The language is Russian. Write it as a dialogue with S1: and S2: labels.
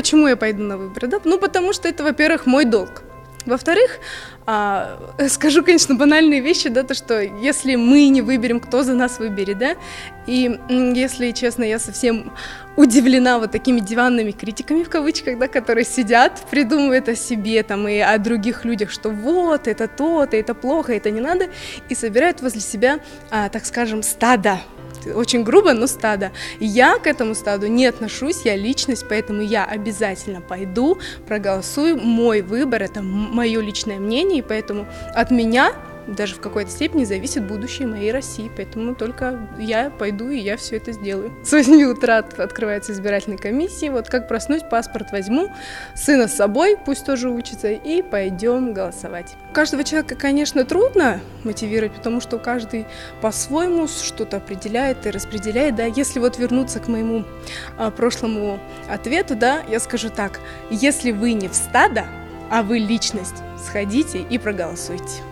S1: почему я пойду на выборы? Да? Ну, потому что это, во-первых, мой долг. Во-вторых, скажу, конечно, банальные вещи, да, то, что если мы не выберем, кто за нас выберет, да, и если честно, я совсем удивлена вот такими диванными критиками, в кавычках, да, которые сидят, придумывают о себе там и о других людях, что вот, это то-то, это плохо, это не надо, и собирают возле себя, так скажем, стадо. Очень грубо, но стадо. Я к этому стаду не отношусь, я личность, поэтому я обязательно пойду, проголосую. Мой выбор – это мое личное мнение, и поэтому от меня даже в какой-то степени зависит будущее моей России. Поэтому только я пойду, и я все это сделаю. С 8 утра открывается избирательная комиссия. Вот как проснусь, паспорт возьму, сына с собой, пусть тоже учится, и пойдем голосовать. Каждого человека, конечно, трудно мотивировать, потому что каждый по-своему что-то определяет и распределяет. Да? Если вот вернуться к моему прошлому ответу, да, я скажу так: если вы не в стадо, а вы личность, сходите и проголосуйте.